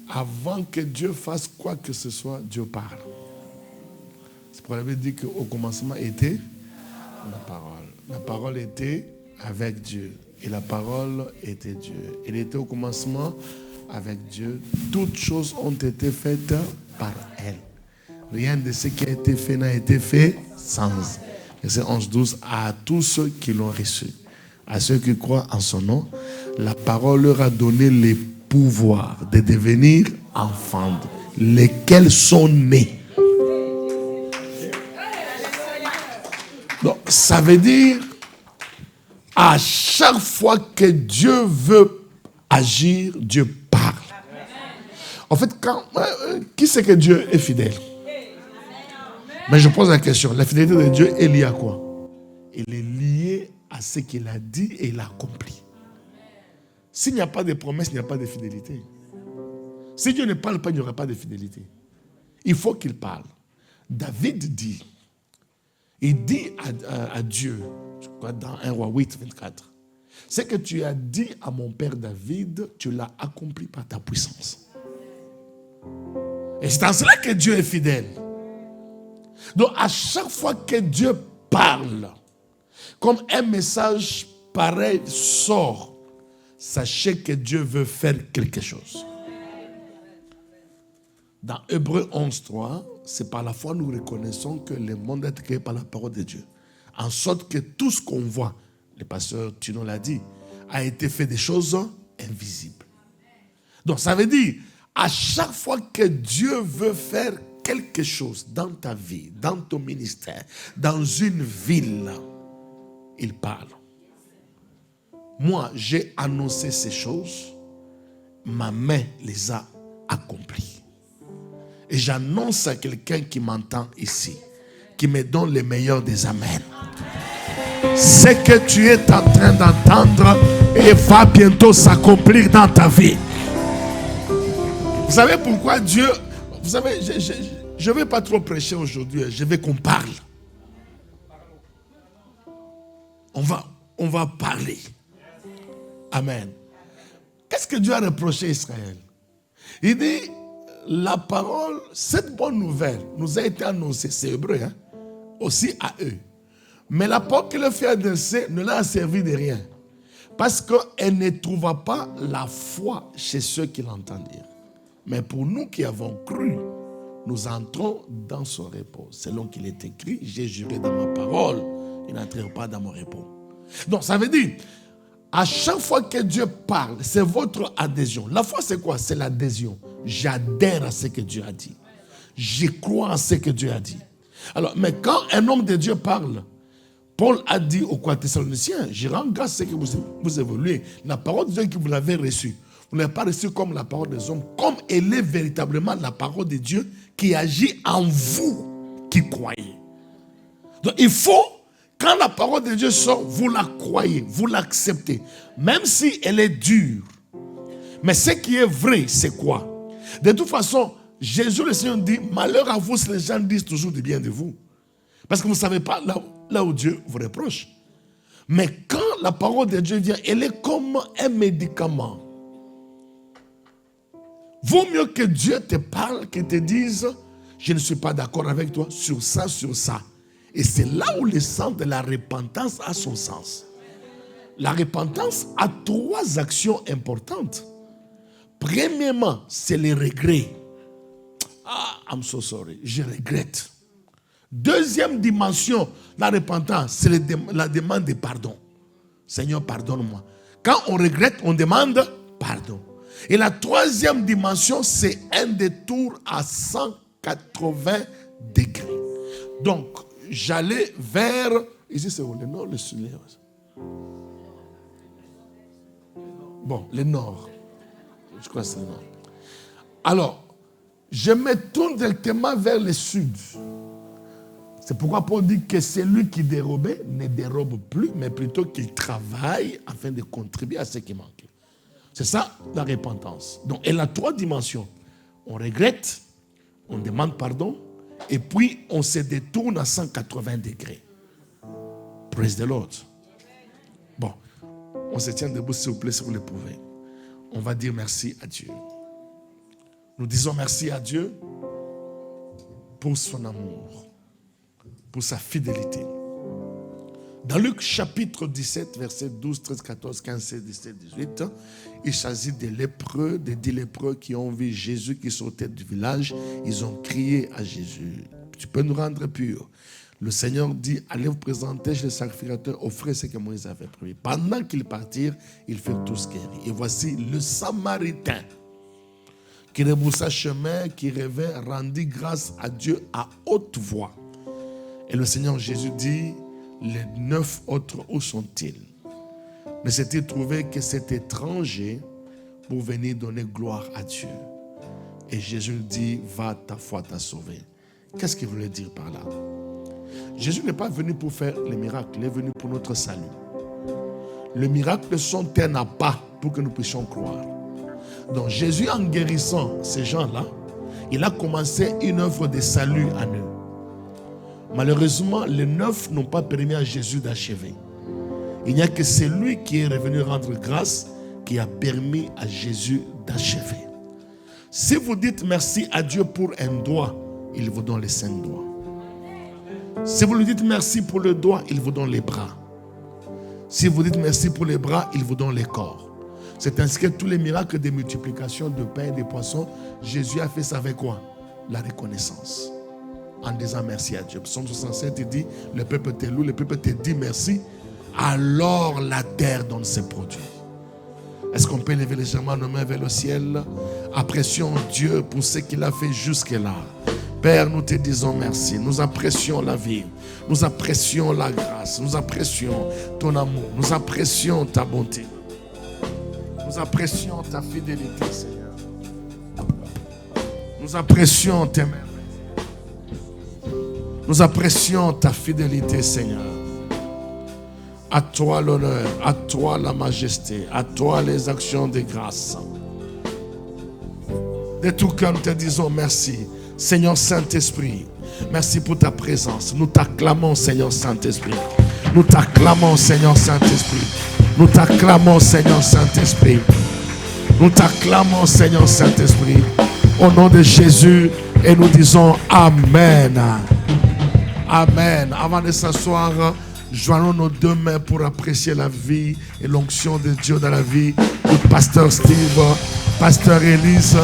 Avant que Dieu fasse quoi que ce soit, Dieu parle. C'est pour ça qu'il dit qu'au commencement était la parole. La parole était avec Dieu. Et la parole était Dieu. Il était au commencement avec Dieu. Toutes choses ont été faites par elle. Rien de ce qui a été fait n'a été fait sans. Verset 11-12. À tous ceux qui l'ont reçu, à ceux qui croient en son nom, la parole leur a donné les pouvoirs de devenir enfants, lesquels sont nés. Donc, ça veut dire, à chaque fois que Dieu veut agir, Dieu parle. En fait, qui sait que Dieu est fidèle? Mais je pose la question, la fidélité de Dieu est liée à quoi? Elle est liée à ce qu'il a dit et il a accompli. S'il n'y a pas de promesse, il n'y a pas de fidélité. Si Dieu ne parle pas, il n'y aura pas de fidélité. Il faut qu'il parle. David dit, il dit à Dieu, je crois dans 1 Roi 8, 24, ce que tu as dit à mon père David, tu l'as accompli par ta puissance. Et c'est en cela que Dieu est fidèle. Donc à chaque fois que Dieu parle, comme un message pareil sort, sachez que Dieu veut faire quelque chose. Dans Hébreux 11.3, c'est par la foi nous reconnaissons que le monde est créé par la parole de Dieu. En sorte que tout ce qu'on voit, le pasteur Tino l'a dit, a été fait des choses invisibles. Donc ça veut dire, à chaque fois que Dieu veut faire quelque chose dans ta vie, dans ton ministère, dans une ville, il parle. Moi, j'ai annoncé ces choses, ma main les a accomplies. Et j'annonce à quelqu'un qui m'entend ici, qui me donne le meilleur des amens. Ce que tu es en train d'entendre et va bientôt s'accomplir dans ta vie. Vous savez pourquoi Dieu... Vous savez, je ne vais pas trop prêcher aujourd'hui, je veux qu'on parle. On va parler. Amen. Qu'est-ce que Dieu a reproché à Israël? Il dit, la parole, cette bonne nouvelle nous a été annoncée, c'est hébreu, hein, aussi à eux. Mais la parole qu'il a fait adresser ne l'a servi de rien. Parce qu'elle ne trouva pas la foi chez ceux qui l'entendent dire. Mais pour nous qui avons cru, nous entrons dans son repos. Selon qu'il est écrit, j'ai juré dans ma parole, ils n'entreront pas dans mon repos. Donc ça veut dire, à chaque fois que Dieu parle, c'est votre adhésion. La foi c'est quoi? C'est l'adhésion. J'adhère à ce que Dieu a dit. Je crois à ce que Dieu a dit. Alors, mais quand un homme de Dieu parle, Paul a dit aux Thessaloniciens, je rends grâce à ce que vous évoluez. La parole de Dieu que vous l'avez reçue, vous ne l'avez pas reçue comme la parole des hommes, comme elle est véritablement la parole de Dieu qui agit en vous qui croyez. Donc il faut, quand la parole de Dieu sort, vous la croyez, vous l'acceptez, même si elle est dure. Mais ce qui est vrai, c'est quoi? De toute façon, Jésus le Seigneur dit, malheur à vous si les gens disent toujours du bien de vous. Parce que vous ne savez pas là où Dieu vous reproche. Mais quand la parole de Dieu vient, elle est comme un médicament. Vaut mieux que Dieu te parle, qu'il te dise, je ne suis pas d'accord avec toi sur ça, sur ça. Et c'est là où le sens de la repentance a son sens. La repentance a 3 actions importantes. Premièrement, c'est le regret. Ah, I'm so sorry, je regrette. Deuxième dimension, la repentance, c'est la demande de pardon. Seigneur, pardonne-moi. Quand on regrette, on demande pardon. Et la troisième dimension, c'est un détour à 180 degrés. Donc, j'allais vers... Ici, c'est où? Le nord, le sud? Bon, le nord. Je crois que c'est le nord. Alors, je me tourne directement vers le sud. C'est pourquoi Paul dit que celui qui dérobait ne dérobe plus, mais plutôt qu'il travaille afin de contribuer à ce qui manque. C'est ça la repentance. Donc, elle a 3 dimensions. On regrette, on demande pardon, et puis on se détourne à 180 degrés. Praise the Lord. Bon, on se tient debout s'il vous plaît si vous le pouvez. On va dire merci à Dieu. Nous disons merci à Dieu pour son amour, pour sa fidélité. Dans Luc chapitre 17, versets 12, 13, 14, 15, 16, 17, 18, il s'agit des lépreux, des 10 lépreux qui ont vu Jésus qui sortait du village. Ils ont crié à Jésus, tu peux nous rendre purs. Le Seigneur dit, allez vous présenter chez le sacrificateur, offrez ce que Moïse avait promis. Pendant qu'ils partirent, ils furent tous guéris. Et voici le Samaritain qui rebroussa chemin, qui revint, rendit grâce à Dieu à haute voix. Et le Seigneur Jésus dit, les 9 autres, où sont-ils? Ne s'est-il trouvé que cet étranger pour venir donner gloire à Dieu? Et Jésus dit, va, ta foi t'a sauvé. Qu'est-ce qu'il voulait dire par là? Jésus n'est pas venu pour faire les miracles, il est venu pour notre salut. Les miracles sont un appât pour que nous puissions croire. Donc Jésus, en guérissant ces gens-là, il a commencé une œuvre de salut en eux. Malheureusement, les 9 n'ont pas permis à Jésus d'achever. Il n'y a que celui qui est revenu rendre grâce qui a permis à Jésus d'achever. Si vous dites merci à Dieu pour un doigt, il vous donne les 5 doigts. Si vous lui dites merci pour le doigt, il vous donne les bras. Si vous dites merci pour les bras, il vous donne les corps. C'est ainsi que tous les miracles de multiplication de pain et de poissons, Jésus a fait ça avec quoi? La reconnaissance. En disant merci à Dieu. Psaume 67, il dit, le peuple te loue, le peuple te dit merci, alors la terre donne ses produits. Est-ce qu'on peut lever légèrement nos mains vers le ciel? Apprécions Dieu pour ce qu'il a fait jusque-là. Père, nous te disons merci. Nous apprécions la vie. Nous apprécions la grâce. Nous apprécions ton amour. Nous apprécions ta bonté. Nous apprécions ta fidélité, Seigneur. Nous apprécions tes merveilles. Nous apprécions ta fidélité, Seigneur. À toi l'honneur, à toi la majesté, à toi les actions de grâce. De tout cœur, nous te disons merci. Seigneur Saint-Esprit, merci pour ta présence. Nous t'acclamons, Seigneur Saint-Esprit. Nous t'acclamons, Seigneur Saint-Esprit. Nous t'acclamons, Seigneur Saint-Esprit. Nous t'acclamons, Seigneur Saint-Esprit. Au nom de Jésus, et nous disons Amen. Amen. Avant de s'asseoir, joignons nos 2 mains pour apprécier la vie et l'onction de Dieu dans la vie du pasteur Steve, pasteur Élise.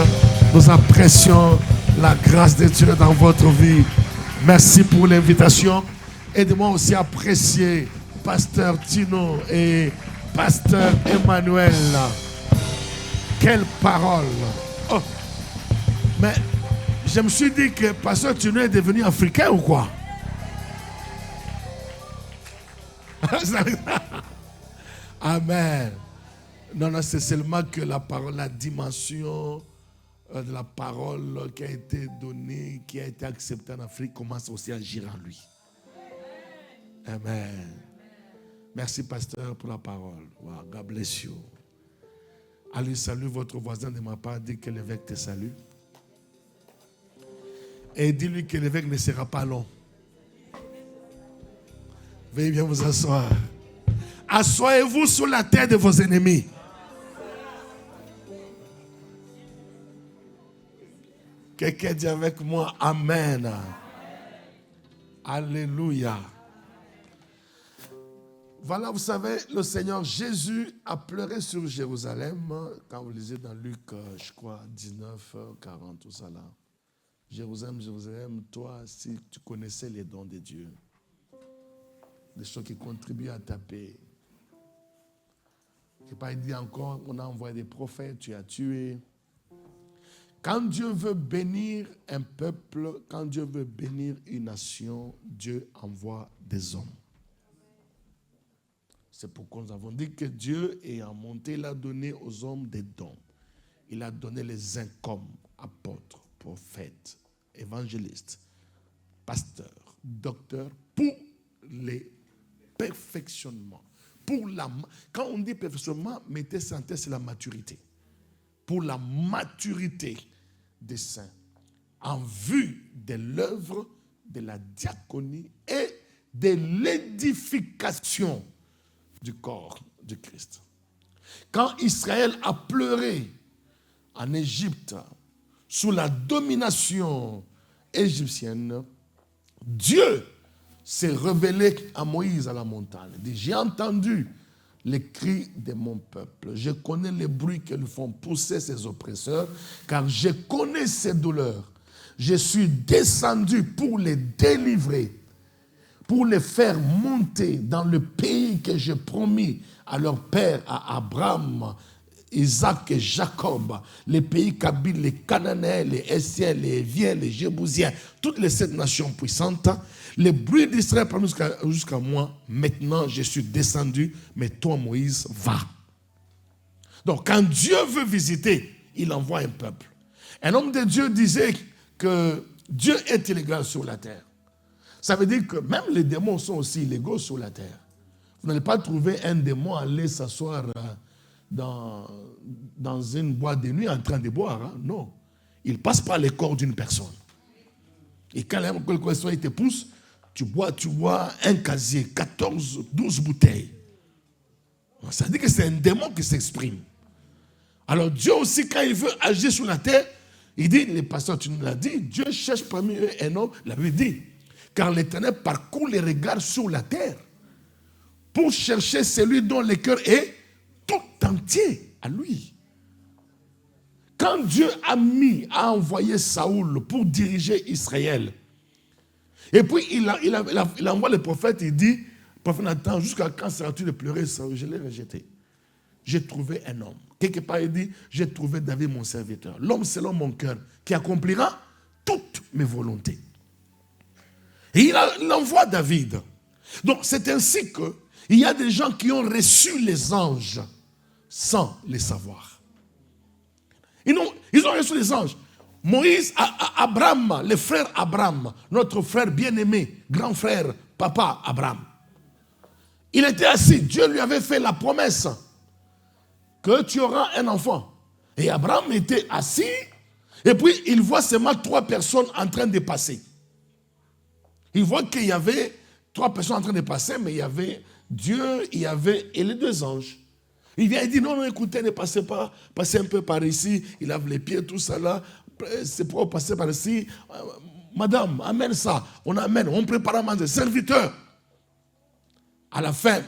Nous apprécions la grâce de Dieu dans votre vie. Merci pour l'invitation. Aidez-moi aussi à apprécier pasteur Tino et pasteur Emmanuel. Quelle parole! Oh. Mais je me suis dit que pasteur Tino est devenu africain ou quoi? Amen. Non, c'est seulement que la parole, la dimension de la parole qui a été donnée, qui a été acceptée en Afrique, commence aussi à agir en lui. Amen. Merci, pasteur, pour la parole. Wow, God bless you. Allez, salue votre voisin de ma part. Dis que l'évêque te salue. Et dis-lui que l'évêque ne sera pas long. Veuillez bien vous asseoir. Assoyez-vous sur la terre de vos ennemis. Quelqu'un dit avec moi Amen. Alléluia. Voilà, vous savez, le Seigneur Jésus a pleuré sur Jérusalem. Quand vous lisez dans Luc, je crois, 19, 40, tout ça là. Jérusalem, Jérusalem, toi, si tu connaissais les dons de Dieu, des choses qui contribuent à ta paix. Je n'ai pas dit encore, on a envoyé des prophètes, tu as tué. Quand Dieu veut bénir un peuple, quand Dieu veut bénir une nation, Dieu envoie des hommes. C'est pourquoi nous avons dit que Dieu, ayant monté, il a donné aux hommes des dons. Il a donné les uns comme apôtres, prophètes, évangélistes, pasteurs, docteurs, pour les perfectionnements. Quand on dit perfectionnement, mettez ça en tête, c'est la maturité. Pour la maturité des saints, en vue de l'œuvre de la diaconie et de l'édification du corps de Christ. Quand Israël a pleuré en Égypte sous la domination égyptienne, Dieu s'est révélé à Moïse à la montagne. Il dit, j'ai entendu les cris de mon peuple. Je connais les bruits qu'ils font pousser ses oppresseurs, car je connais ses douleurs. Je suis descendu pour les délivrer, pour les faire monter dans le pays que j'ai promis à leur père, à Abraham, Isaac et Jacob, les pays kabyles, les Cananéens, les Essiens, les Héviens, les Jébusiens, toutes les 7 nations puissantes, les bruits d'Israël parmi jusqu'à moi. Maintenant, je suis descendu, mais toi, Moïse, va. Donc, quand Dieu veut visiter, il envoie un peuple. Un homme de Dieu disait que Dieu est illégal sur la terre. Ça veut dire que même les démons sont aussi illégaux sur la terre. Vous n'allez pas trouver un démon aller s'asseoir dans une boîte de nuit en train de boire. Hein? Non. Il passe par les corps d'une personne. Et quand quelque chose te pousse, tu bois un casier, 14, 12 bouteilles. Ça veut dire que c'est un démon qui s'exprime. Alors Dieu aussi, quand il veut agir sur la terre, il dit, les pasteurs, tu nous l'as dit, Dieu cherche parmi eux un homme, la Bible dit, car l'Éternel parcourt les regards sur la terre pour chercher celui dont le cœur est tout entier à lui. Quand Dieu a envoyé Saoul pour diriger Israël, et puis il envoie le prophète, il dit, le prophète Nathan, jusqu'à quand seras-tu de pleurer Saoul? Je l'ai rejeté. J'ai trouvé un homme. Quelque part, il dit, j'ai trouvé David mon serviteur. L'homme selon mon cœur, qui accomplira toutes mes volontés. Et il envoie David. Donc c'est ainsi qu'il y a des gens qui ont reçu les anges sans les savoir. Ils ont reçu les anges. Moïse, Abraham, le frère Abraham, notre frère bien-aimé, grand frère, papa Abraham. Il était assis, Dieu lui avait fait la promesse que tu auras un enfant. Et Abraham était assis, et puis il voit seulement 3 personnes en train de passer. Il voit qu'il y avait 3 personnes en train de passer, mais il y avait Dieu, il y avait et les 2 anges. Il vient et dit, non, écoutez, ne passez pas, passez un peu par ici, il lave les pieds, tout ça là, c'est pour passer par ici. Madame, amène ça, on amène, on prépare à manger, serviteur. À la fin,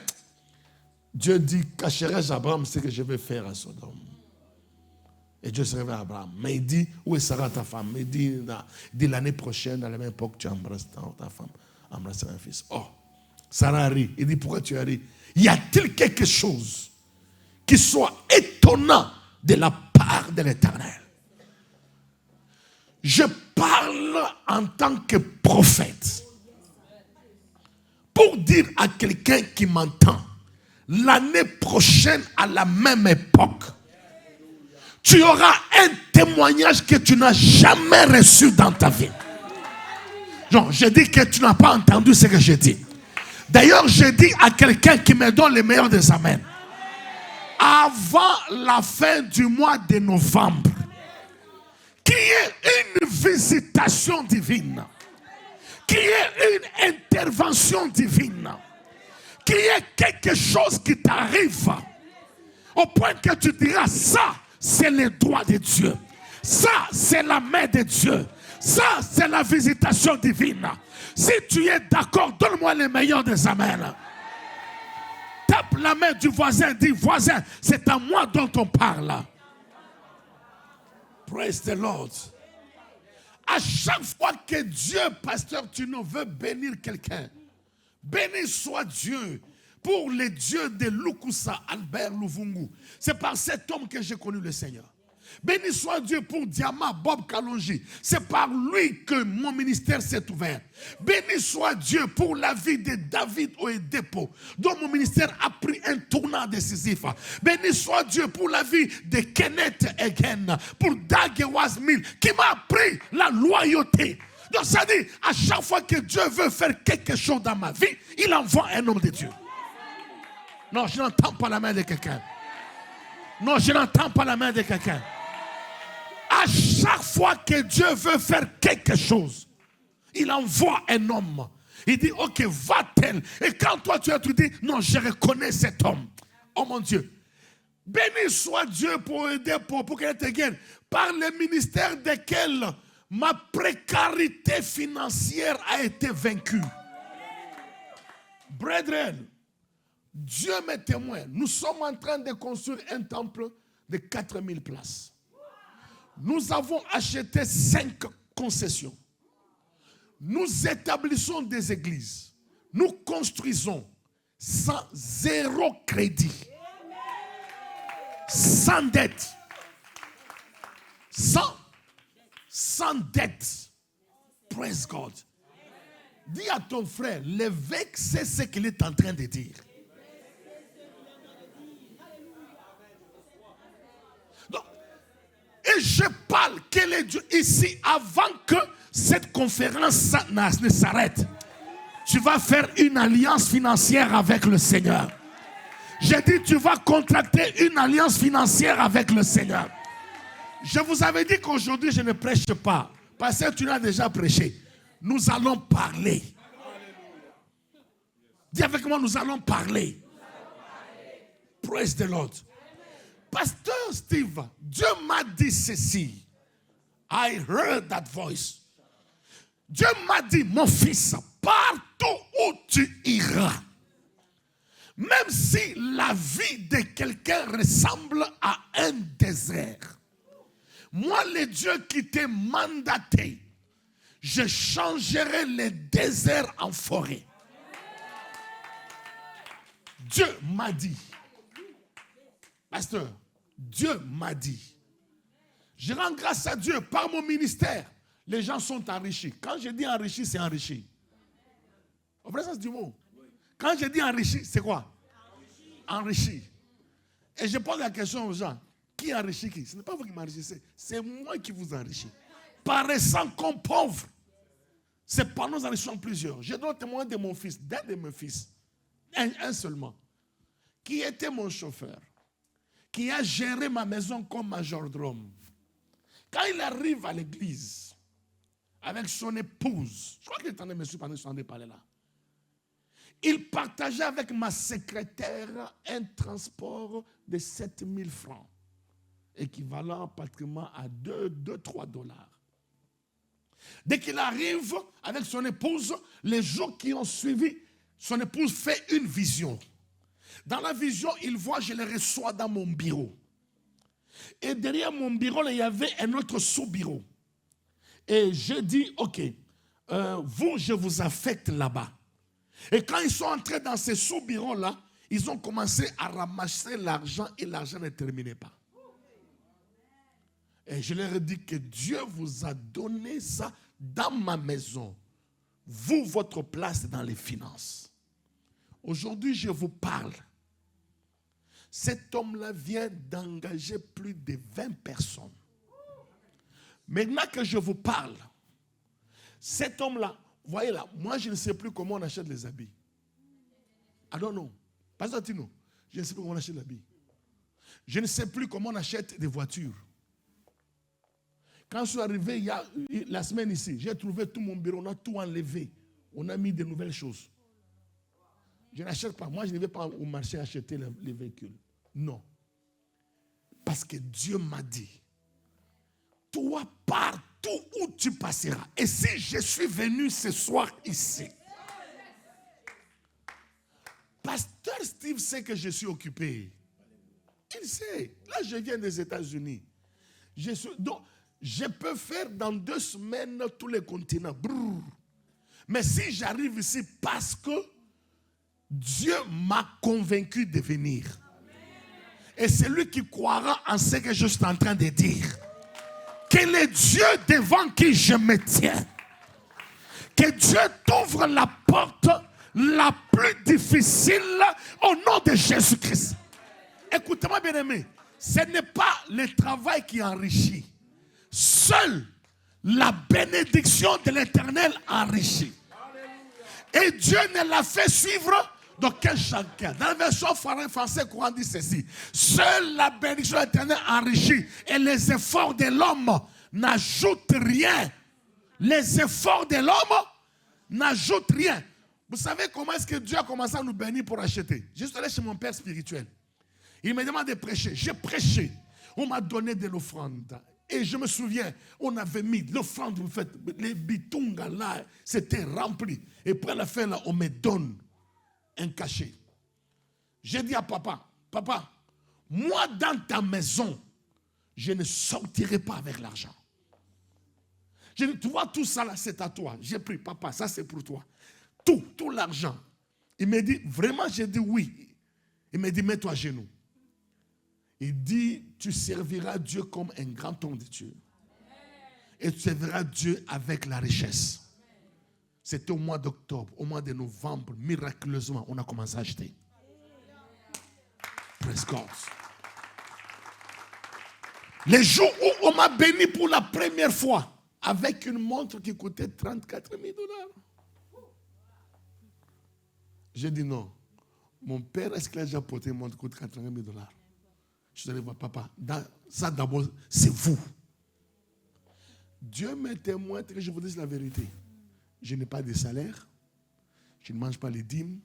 Dieu dit, cacherai-je à Abraham ce que je vais faire à Sodome. Et Dieu se révèle à Abraham. Mais il dit, où est Sarah ta femme? Il dit l'année prochaine, à la même époque, tu embrasses ta femme, embrasser un fils. Oh, Sarah rit. Il dit, pourquoi tu as ri? Y a-t-il quelque chose qui soit étonnant de la part de l'Éternel? Je parle en tant que prophète pour dire à quelqu'un qui m'entend, l'année prochaine à la même époque, tu auras un témoignage que tu n'as jamais reçu dans ta vie. Non, je dis que tu n'as pas entendu ce que je dis. D'ailleurs, je dis à quelqu'un qui me donne les meilleurs des amens. Avant la fin du mois de novembre, qu'il y ait une visitation divine, qu'il y ait une intervention divine, qu'il y ait quelque chose qui t'arrive au point que tu diras, ça c'est le droit de Dieu, ça c'est la main de Dieu, ça c'est la visitation divine. Si tu es d'accord, donne-moi les meilleurs des amens. Tape la main du voisin, dis, voisin, c'est à moi dont on parle. Praise the Lord. À chaque fois que Dieu, pasteur Tino, veut bénir quelqu'un, béni soit Dieu pour les dieux de Lukusa, Albert Luvungu. C'est par cet homme que j'ai connu le Seigneur. Béni soit Dieu pour Diama Bob Kalonji. C'est par lui que mon ministère s'est ouvert. Béni soit Dieu pour la vie de David Oedepo, dont mon ministère a pris un tournant décisif. Béni soit Dieu pour la vie de Kenneth Egen, pour Dagewaz Mil, qui m'a appris la loyauté. Donc ça dit, à chaque fois que Dieu veut faire quelque chose dans ma vie, il envoie un homme de Dieu. Non, je n'entends pas la main de quelqu'un. Non, je n'entends pas la main de quelqu'un. À chaque fois que Dieu veut faire quelque chose, il envoie un homme. Il dit, ok, va-t-elle. Et quand toi tu dis, non, je reconnais cet homme. Oh mon Dieu. Béni soit Dieu pour aider, pour qu'elle te gagne. Par le ministère desquels ma précarité financière a été vaincue. Brethren, Dieu m'est témoin. Nous sommes en train de construire un temple de 4000 places. Nous avons acheté 5 concessions. Nous établissons des églises. Nous construisons sans zéro crédit. Sans dette. Sans dette. Praise God. Dis à ton frère, l'évêque sait ce qu'il est en train de dire. Donc, et je parle, quel est Dieu ici, avant que cette conférence ne s'arrête. Tu vas faire une alliance financière avec le Seigneur. J'ai dit, tu vas contracter une alliance financière avec le Seigneur. Je vous avais dit qu'aujourd'hui, je ne prêche pas. Parce que tu l'as déjà prêché. Nous allons parler. Dis avec moi, nous allons parler. Praise the Lord. Pasteur Steve, Dieu m'a dit ceci. I heard that voice. Dieu m'a dit, mon fils, partout où tu iras, même si la vie de quelqu'un ressemble à un désert, moi, le Dieu qui t'ai mandaté, je changerai les déserts en forêt. Dieu m'a dit, pasteur, Dieu m'a dit, je rends grâce à Dieu par mon ministère. Les gens sont enrichis. Quand je dis enrichi, c'est enrichi. Au vrai sens du mot. Quand je dis enrichi, c'est quoi? Enrichi. Et je pose la question aux gens. Qui enrichit qui? Ce n'est pas vous qui m'enrichissez. C'est moi qui vous enrichis. Paraissant comme pauvre. C'est pas nous enrichissons plusieurs. Je dois témoigner de mon fils, d'un de mes fils. Un seulement. Qui était mon chauffeur. Qui a géré ma maison comme majordome. Quand il arrive à l'église, avec son épouse, je crois qu'il est en train de me suivre pendant que je suis en train de parler là. Il partageait avec ma secrétaire un transport de 7000 francs, équivalent pratiquement à 2-3 dollars. Dès qu'il arrive avec son épouse, les jours qui ont suivi, son épouse fait une vision. Dans la vision, il voit, je le reçois dans mon bureau. Et derrière mon bureau, il y avait un autre sous-bureau. Et je dis, ok, vous, je vous affecte là-bas. Et quand ils sont entrés dans ces sous-bureaux-là, ils ont commencé à ramasser l'argent et l'argent ne terminait pas. Et je leur ai dit que Dieu vous a donné ça dans ma maison. Vous, votre place dans les finances. Aujourd'hui, je vous parle. Cet homme-là vient d'engager plus de 20 personnes. Maintenant que je vous parle, cet homme-là, voyez là, moi je ne sais plus comment on achète les habits. I don't know. Pasteur Tino, je ne sais plus comment on achète les habits. Je ne sais plus comment on achète des voitures. Quand je suis arrivé la semaine ici, j'ai trouvé tout mon bureau, on a tout enlevé. On a mis de nouvelles choses. Je n'achète pas. Moi, je ne vais pas au marché acheter les véhicules. Non. Parce que Dieu m'a dit, toi, partout où tu passeras. Et si je suis venu ce soir ici, Pasteur Steve sait que je suis occupé. Il sait. Là, je viens des États-Unis. Donc, je peux faire dans 2 semaines tous les continents. Brrr. Mais si j'arrive ici parce que Dieu m'a convaincu de venir. Et c'est lui qui croira en ce que je suis en train de dire. Quel est Dieu devant qui je me tiens? Que Dieu t'ouvre la porte la plus difficile au nom de Jésus-Christ. Écoutez-moi bien aimé, ce n'est pas le travail qui enrichit. Seule la bénédiction de l'Éternel enrichit. Et Dieu ne l'a fait suivre d'aucun chacun. Dans la version française courant dit ceci. Seule la bénédiction de l'Éternel enrichit. Et les efforts de l'homme n'ajoutent rien. Les efforts de l'homme n'ajoutent rien. Vous savez comment est-ce que Dieu a commencé à nous bénir pour acheter? Je suis allé chez mon père spirituel. Il me demande de prêcher. J'ai prêché. On m'a donné de l'offrande. Et je me souviens, on avait mis l'offrande, vous faites, les bitungas là, c'était rempli. Et puis à la fin, là, on me donne un cachet. J'ai dit à papa, papa, moi dans ta maison, je ne sortirai pas avec l'argent. J'ai dit, tu vois, tout ça là, c'est à toi. J'ai pris, papa, ça c'est pour toi. Tout l'argent. Il m'a dit, vraiment, j'ai dit oui. Il m'a dit, mets-toi à genoux. Il dit, tu serviras Dieu comme un grand homme de Dieu. Et tu serviras Dieu avec la richesse. C'était au mois d'octobre, au mois de novembre, miraculeusement, on a commencé à acheter. Praise God. Les jours où on m'a béni pour la première fois, avec une montre qui coûtait 34 000 $. J'ai dit non. Mon père, est-ce qu'il a déjà porté une montre qui coûte 80 000 $? Je suis allé voir papa. Ça d'abord, c'est vous. Dieu me témoigne que je vous dise la vérité. Je n'ai pas de salaire. Je ne mange pas les dîmes.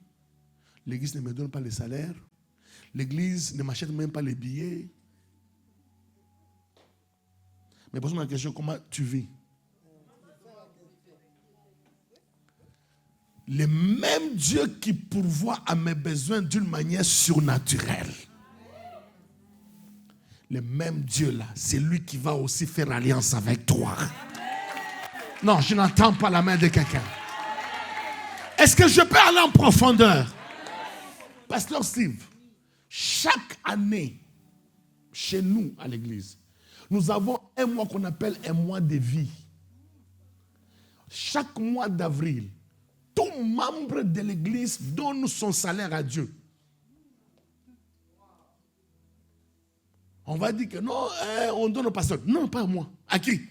L'église ne me donne pas les salaires. L'église ne m'achète même pas les billets. Mais pose-moi la question, comment tu vis? Le même Dieu qui pourvoit à mes besoins d'une manière surnaturelle. Le même Dieu là, c'est lui qui va aussi faire alliance avec toi. Non, je n'entends pas la main de quelqu'un. Est-ce que je peux aller en profondeur? Pasteur Steve, chaque année, chez nous à l'église, nous avons un mois qu'on appelle un mois de vie. Chaque mois d'avril, tout membre de l'église donne son salaire à Dieu. On va dire que non, on donne au pasteur. Non, pas à moi. À qui?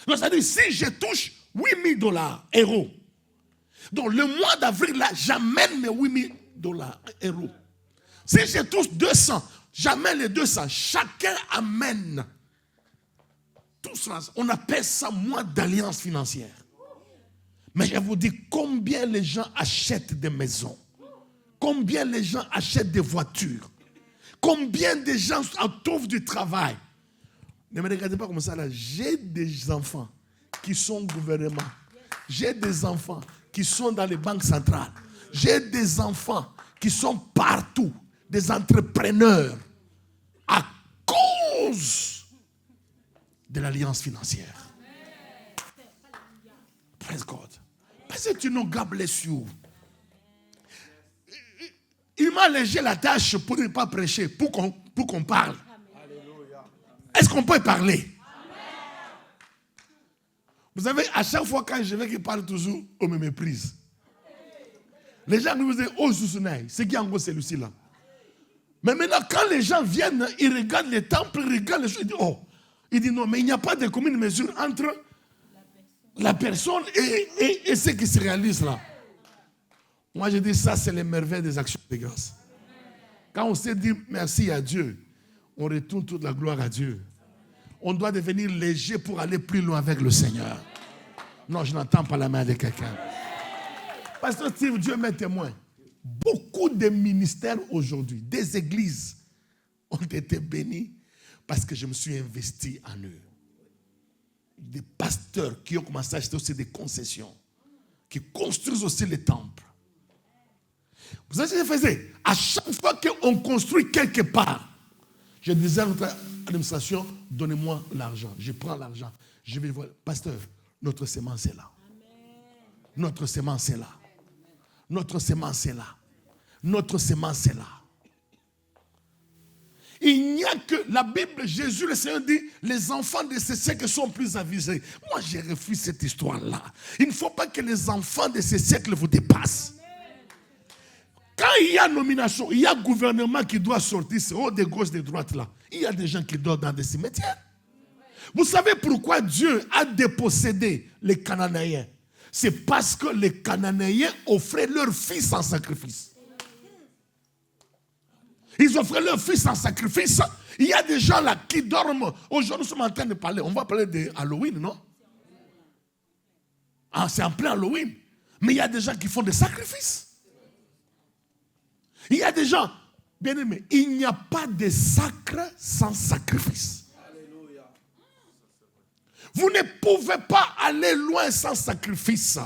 Donc, ça veut dire, si je touche 8 000 $, euros, donc le mois d'avril, là, j'amène mes 8 000 $, euros. Si je touche 200, j'amène les 200. Chacun amène. Tout ça, on appelle ça mois d'alliance financière. Mais je vous dis, combien les gens achètent des maisons? Combien les gens achètent des voitures? Combien de gens trouvent du travail? Ne me regardez pas comme ça là. J'ai des enfants qui sont au gouvernement. J'ai des enfants qui sont dans les banques centrales. J'ai des enfants qui sont partout. Des entrepreneurs. À cause de l'alliance financière. Praise God. Parce que tu n'as pas blessé. Il m'a allégé la tâche pour ne pas prêcher, pour qu'on parle. Est-ce qu'on peut parler? Vous savez, à chaque fois quand je vais qu'il parle toujours, on me méprise. Les gens nous disent, oh, Soussounaï, c'est qui en gros celui-ci-là? Mais maintenant, quand les gens viennent, ils regardent les temples, ils regardent les choses, ils disent, oh. Ils disent, non, mais il n'y a pas de commune mesure entre la personne et ce qui se réalise là. Moi, je dis ça, c'est les merveilles des actions de grâce. Quand on sait dire merci à Dieu, on retourne toute la gloire à Dieu. On doit devenir léger pour aller plus loin avec le Seigneur. Non, je n'entends pas la main de quelqu'un. Pasteur Steve, Dieu m'est témoin. Beaucoup de ministères aujourd'hui, des églises, ont été bénis parce que je me suis investi en eux. Des pasteurs qui ont commencé à acheter aussi des concessions, qui construisent aussi les temples. Vous savez ce que je faisais? À chaque fois qu'on construit quelque part, je disais à notre administration, donnez-moi l'argent. Je prends l'argent. Je vais voir, pasteur, notre semence est là. Notre semence est là. Notre semence est là. Notre semence est là. Il n'y a que la Bible, Jésus le Seigneur dit, les enfants de ces siècles sont plus avisés. Moi, je refuse cette histoire-là. Il ne faut pas que les enfants de ces siècles vous dépassent. Quand il y a nomination, il y a gouvernement qui doit sortir, c'est haut de gauche, de droite là. Il y a des gens qui dorment dans des cimetières. Vous savez pourquoi Dieu a dépossédé les Cananéens? C'est parce que les Cananéens offraient leur fils en sacrifice. Ils offraient leur fils en sacrifice. Il y a des gens là qui dorment. Aujourd'hui, nous sommes en train de parler. On va parler de Halloween, non? Ah, c'est en plein Halloween. Mais il y a des gens qui font des sacrifices. Il y a des gens, Bien-aimé, il n'y a pas de sacre sans sacrifice. Alléluia. Vous ne pouvez pas aller loin sans sacrifice.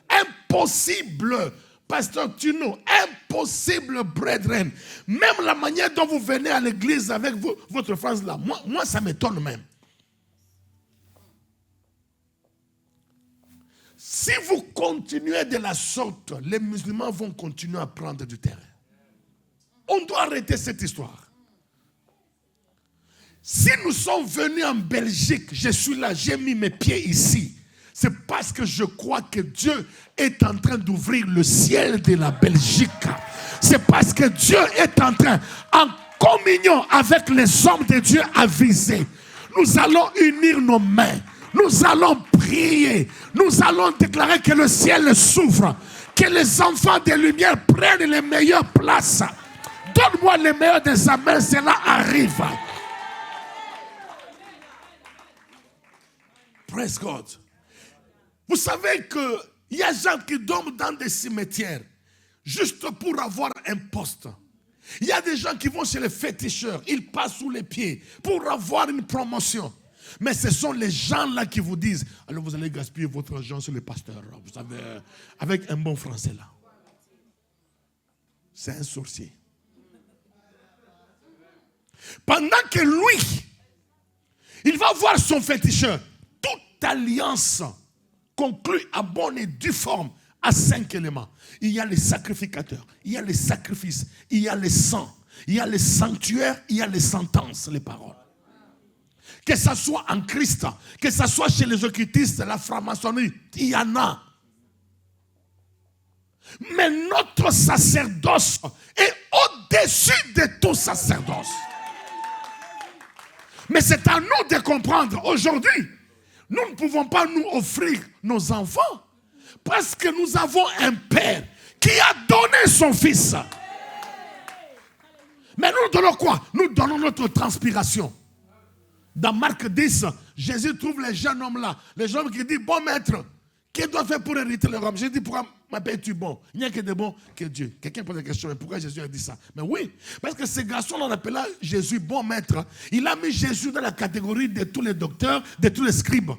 Impossible. Pasteur Tuno, impossible, brethren. Même la manière dont vous venez à l'église avec votre phrase là, moi ça m'étonne même. Si vous continuez de la sorte, les musulmans vont continuer à prendre du terrain. On doit arrêter cette histoire. Si nous sommes venus en Belgique, je suis là, j'ai mis mes pieds ici. C'est parce que je crois que Dieu est en train d'ouvrir le ciel de la Belgique. C'est parce que Dieu est en train, en communion avec les hommes de Dieu avisés, nous allons unir nos mains. Nous allons prier. Nous allons déclarer que le ciel s'ouvre. Que les enfants de lumière prennent les meilleures places. Donne-moi les meilleurs des amens, cela arrive. Praise God. Vous savez qu'il y a des gens qui dorment dans des cimetières juste pour avoir un poste. Il y a des gens qui vont chez les féticheurs, ils passent sous les pieds pour avoir une promotion. Mais ce sont les gens-là qui vous disent, alors vous allez gaspiller votre argent sur les pasteurs. Vous savez, avec un bon français là. C'est un sorcier. Pendant que lui, il va voir son féticheur. Toute alliance conclue à bonne et due forme à 5 éléments. Il y a les sacrificateurs, il y a les sacrifices, il y a les sangs, il y a les sanctuaires, il y a les sentences, les paroles. Que ce soit en Christ, que ce soit chez les occultistes, la franc-maçonnerie, il y en a. Mais notre sacerdoce est au-dessus de tout sacerdoce. Mais c'est à nous de comprendre. Aujourd'hui, nous ne pouvons pas nous offrir nos enfants parce que nous avons un Père qui a donné son Fils. Mais nous donnons quoi? Nous donnons notre transpiration. Dans Marc 10, Jésus trouve les jeunes hommes là. Les jeunes hommes qui disent, bon maître, qu'est-ce qu'on doit faire pour hériter le royaume? Jésus dit, pourquoi m'appelles-tu bon? Il n'y a que de bon que Dieu. Quelqu'un pose la question, mais pourquoi Jésus a dit ça? Mais oui, parce que ces garçons, on appelle Jésus bon maître. Il a mis Jésus dans la catégorie de tous les docteurs, de tous les scribes.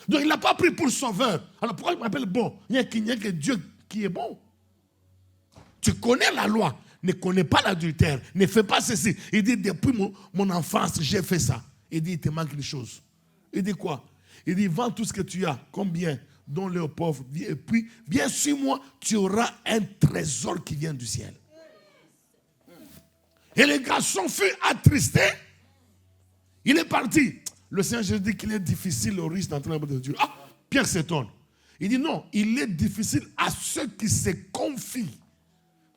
Donc il n'a pas pris pour le sauveur. Alors pourquoi il m'appelle bon? Il n'y a que Dieu qui est bon. Tu connais la loi, ne connais pas l'adultère, ne fais pas ceci. Il dit, depuis mon enfance, j'ai fait ça. Il dit, il te manque une chose. Il dit quoi? Il dit, vends tout ce que tu as. Combien? Donne-le aux pauvres. Et puis, bien sûr, moi, tu auras un trésor qui vient du ciel. Et le garçon fut attristé. Il est parti. Le Seigneur Jésus dit qu'il est difficile au risque d'entrer dans le royaume de Dieu. Ah, Pierre s'étonne. Il dit non, il est difficile à ceux qui se confient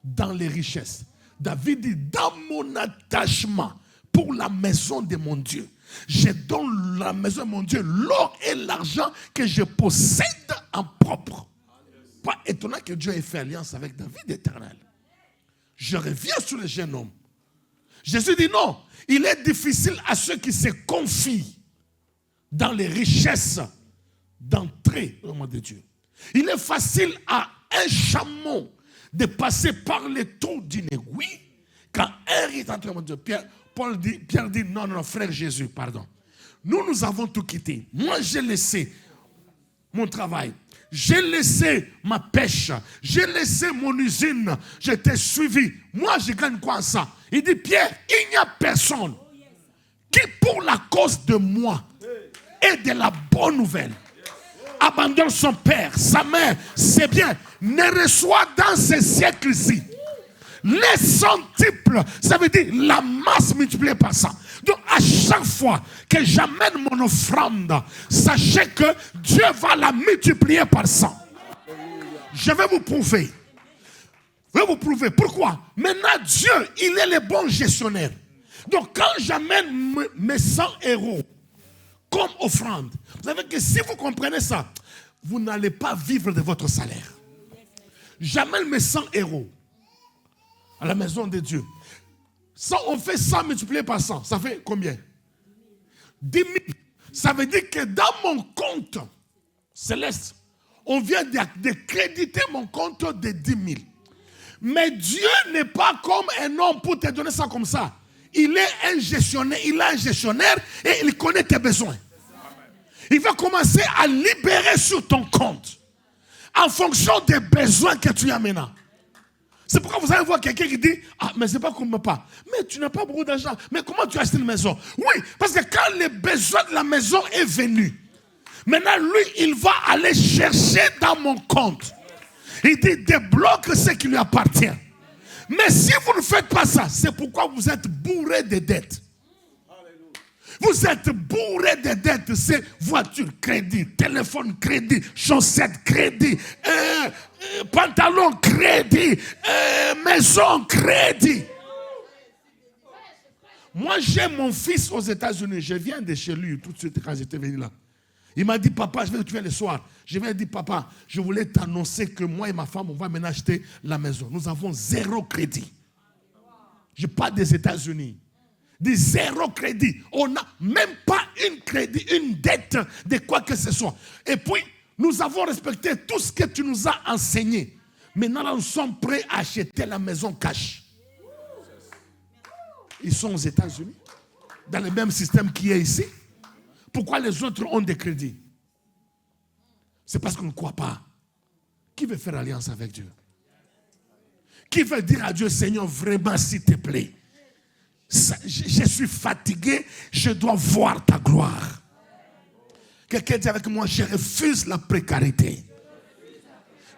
dans les richesses. David dit, dans mon attachement pour la maison de mon Dieu, je donne la maison de mon Dieu, l'or et l'argent que je possède en propre. Pas étonnant que Dieu ait fait alliance avec David éternel. Je reviens sur le jeune homme. Jésus dit non, il est difficile à ceux qui se confient dans les richesses d'entrer au royaume de Dieu. Il est facile à un chameau de passer par les trous d'une aiguille quand un est entré au royaume de Dieu. Pierre dit, non, frère Jésus, pardon. Nous avons tout quitté. Moi, j'ai laissé mon travail. J'ai laissé ma pêche. J'ai laissé mon usine. Je t'ai suivi. Moi, je gagne quoi en ça? Il dit, Pierre, il n'y a personne qui, pour la cause de moi et de la bonne nouvelle, abandonne son père, sa mère, ses biens, ne reçoit dans ce siècle-ci les centuples, ça veut dire la masse multipliée par 100. Donc à chaque fois que j'amène mon offrande, sachez que Dieu va la multiplier par 100. Je vais vous prouver. Je vais vous prouver. Pourquoi? Maintenant Dieu, il est le bon gestionnaire. Donc quand j'amène mes 100 euros comme offrande, vous savez que si vous comprenez ça, vous n'allez pas vivre de votre salaire. J'amène mes 100 euros à la maison de Dieu. Ça, on fait 100 multiplié par 100. Ça fait combien? 10 000. Ça veut dire que dans mon compte céleste, on vient de créditer mon compte de 10 000. Mais Dieu n'est pas comme un homme pour te donner ça comme ça. Il est un gestionnaire, et il connaît tes besoins. Il va commencer à libérer sur ton compte en fonction des besoins que tu as maintenant. C'est pourquoi vous allez voir quelqu'un qui dit « Ah, mais c'est pas comme pas. Mais tu n'as pas beaucoup d'argent. Mais comment tu as acheté une maison ?» Oui, parce que quand le besoin de la maison est venu, maintenant lui, il va aller chercher dans mon compte. Il dit « Débloque ce qui lui appartient. » Mais si vous ne faites pas ça, c'est pourquoi vous êtes bourré de dettes. Vous êtes bourré de dettes. C'est voiture crédit, téléphone crédit, chaussettes crédit, pantalon crédit, maison crédit. Moi, j'ai mon fils aux États-Unis. Je viens de chez lui tout de suite quand j'étais venu là. Il m'a dit, papa, je vais te tuer le soir. Je lui ai dit, papa, je voulais t'annoncer que moi et ma femme, on va maintenant acheter la maison. Nous avons 0 crédit. Je parle des États-Unis. Dit 0 crédit. On n'a même pas une dette de quoi que ce soit. Et puis, nous avons respecté tout ce que tu nous as enseigné. Maintenant, nous sommes prêts à acheter la maison cash. Ils sont aux États-Unis, dans le même système qui est ici. Pourquoi les autres ont des crédits? C'est parce qu'on ne croit pas. Qui veut faire alliance avec Dieu? Qui veut dire à Dieu, Seigneur, vraiment, s'il te plaît, je suis fatigué, je dois voir ta gloire. Quelqu'un dit avec moi, je refuse la précarité.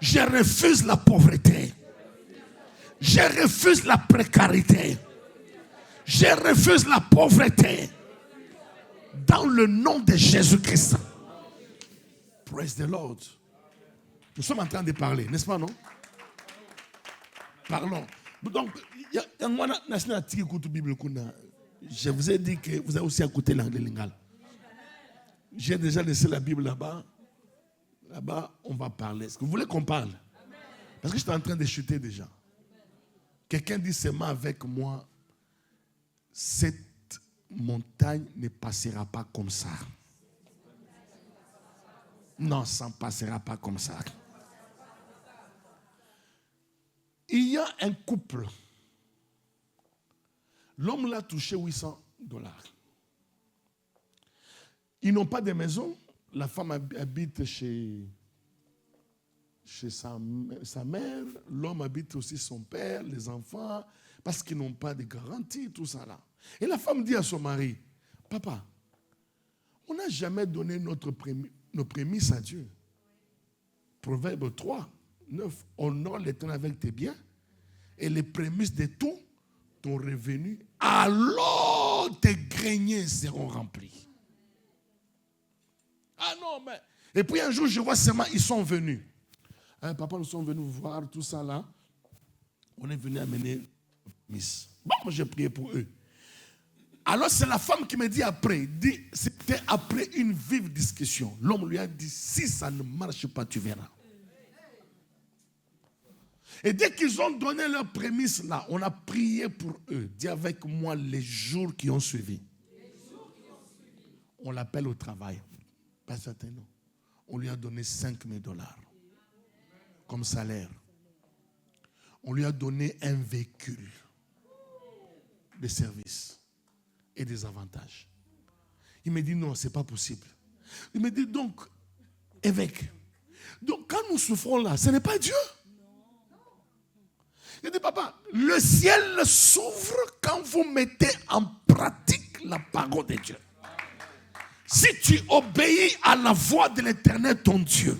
Je refuse la pauvreté. Je refuse la précarité. Je refuse la pauvreté. Dans le nom de Jésus-Christ. Praise the Lord. Nous sommes en train de parler, n'est-ce pas, non? Parlons. Donc, je vous ai dit que vous avez aussi écouté l'anglais lingal. J'ai déjà laissé la Bible là-bas. Là-bas, on va parler. Est-ce que vous voulez qu'on parle? Parce que je suis en train de chuter déjà. Quelqu'un dit seulement avec moi, cette montagne ne passera pas comme ça. Non, ça ne passera pas comme ça. Il y a un couple. L'homme l'a touché $800. Ils n'ont pas de maison. La femme habite chez sa mère. L'homme habite aussi son père, les enfants, parce qu'ils n'ont pas de garantie, tout ça là. Et la femme dit à son mari, papa, on n'a jamais donné nos prémices à Dieu. Proverbe 3, 9, honore l'Éternel avec tes biens et les prémices de tout ton revenu, alors tes greniers seront remplis. Ah non, mais... Et puis un jour, je vois seulement, ils sont venus. Hein, papa, nous sommes venus voir tout ça là. On est venu amener Miss. Bon, moi j'ai prié pour eux. Alors c'est la femme qui me dit après, c'était après une vive discussion. L'homme lui a dit, si ça ne marche pas, tu verras. Et dès qu'ils ont donné leur prémisse là, on a prié pour eux. Dis avec moi les jours qui ont suivi. On l'appelle au travail. Pas certain, non. On lui a donné $5,000 comme salaire. On lui a donné un véhicule de service et des avantages. Il me dit non, ce n'est pas possible. Il me dit donc, évêque, donc quand nous souffrons là, ce n'est pas Dieu. Il dit papa, le ciel s'ouvre quand vous mettez en pratique la parole de Dieu. Si tu obéis à la voix de l'Éternel ton Dieu,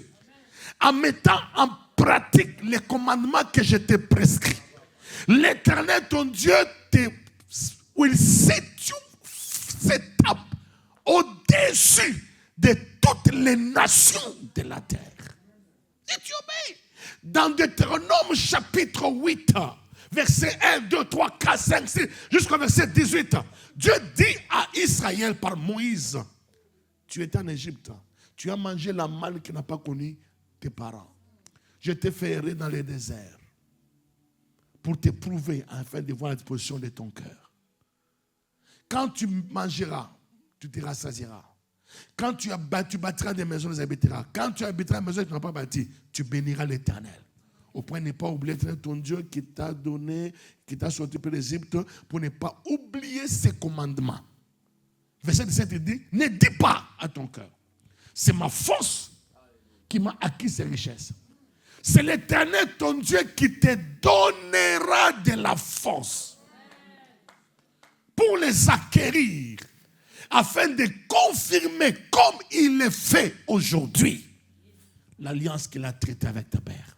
en mettant en pratique les commandements que je t'ai prescrits, l'Éternel ton Dieu will set up au-dessus de toutes les nations de la terre. Et tu obéis. Dans Deutéronome chapitre 8, verset 1, 2, 3, 4, 5, 6, jusqu'au verset 18, Dieu dit à Israël par Moïse, tu étais en Égypte, tu as mangé la manne qui n'a pas connu tes parents. Je t'ai fait errer dans le désert pour t'éprouver afin de voir la disposition de ton cœur. Quand tu mangeras, tu te rassasieras. Quand tu bâtiras des maisons, tu les habiteras. Quand tu habiteras une maison que tu n'as pas bâtie, tu béniras l'Éternel. Au point de ne pas oublier ton Dieu qui t'a donné, qui t'a sorti de l'Égypte, pour ne pas oublier ses commandements. Verset 17, il dit, ne dis pas à ton cœur, c'est ma force qui m'a acquis ces richesses. C'est l'Éternel, ton Dieu, qui te donnera de la force pour les acquérir, afin de confirmer, comme il le fait aujourd'hui, l'alliance qu'il a traitée avec ta père.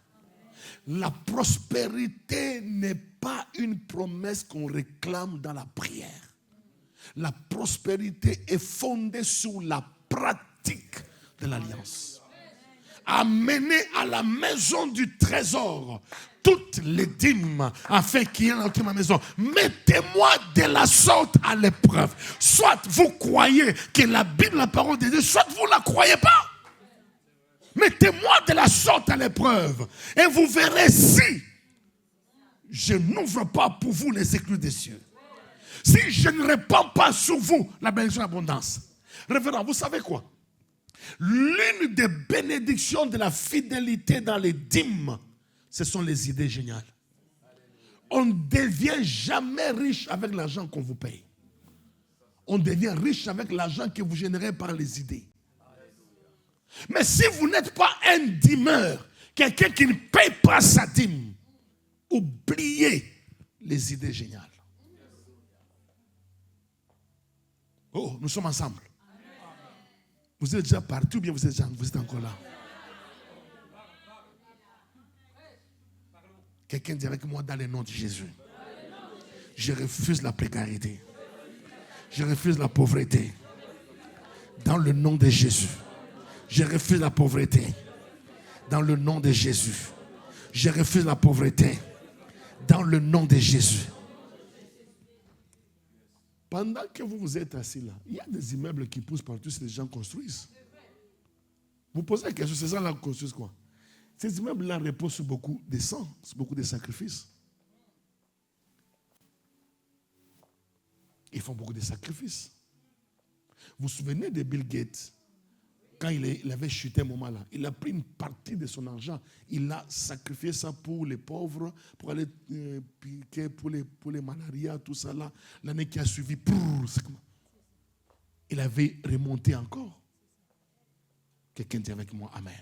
La prospérité n'est pas une promesse qu'on réclame dans la prière. La prospérité est fondée sur la pratique de l'alliance. Amenez à la maison du trésor toutes les dîmes afin qu'il y ait dans ma maison. Mettez-moi de la sorte à l'épreuve. Soit vous croyez que la Bible, la parole de Dieu, soit vous ne la croyez pas. Mettez-moi de la sorte à l'épreuve et vous verrez si je n'ouvre pas pour vous les écluses des cieux. Si je ne répands pas sur vous la bénédiction d'abondance. Révérend, vous savez quoi? L'une des bénédictions de la fidélité dans les dîmes, ce sont les idées géniales. On ne devient jamais riche avec l'argent qu'on vous paye. On devient riche avec l'argent que vous générez par les idées. Mais si vous n'êtes pas un dîmeur, quelqu'un qui ne paye pas sa dîme, oubliez les idées géniales. Oh, nous sommes ensemble. Vous êtes déjà parti ou bien vous êtes encore là? Quelqu'un dit avec moi dans le nom de Jésus. Je refuse la précarité. Je refuse la pauvreté. Dans le nom de Jésus. Je refuse la pauvreté. Dans le nom de Jésus. Je refuse la pauvreté. Dans le nom de Jésus. Pendant que vous êtes assis là, il y a des immeubles qui poussent partout si les gens construisent. Vous posez la question, ces gens-là construisent quoi? Ces immeubles-là reposent sur beaucoup de sang, sur beaucoup de sacrifices. Ils font beaucoup de sacrifices. Vous vous souvenez de Bill Gates? Quand il avait chuté à un moment là, il a pris une partie de son argent, il a sacrifié ça pour les pauvres, pour aller piquer pour les malarias, tout ça là. L'année qui a suivi, il avait remonté encore. Quelqu'un dit avec moi, Amen.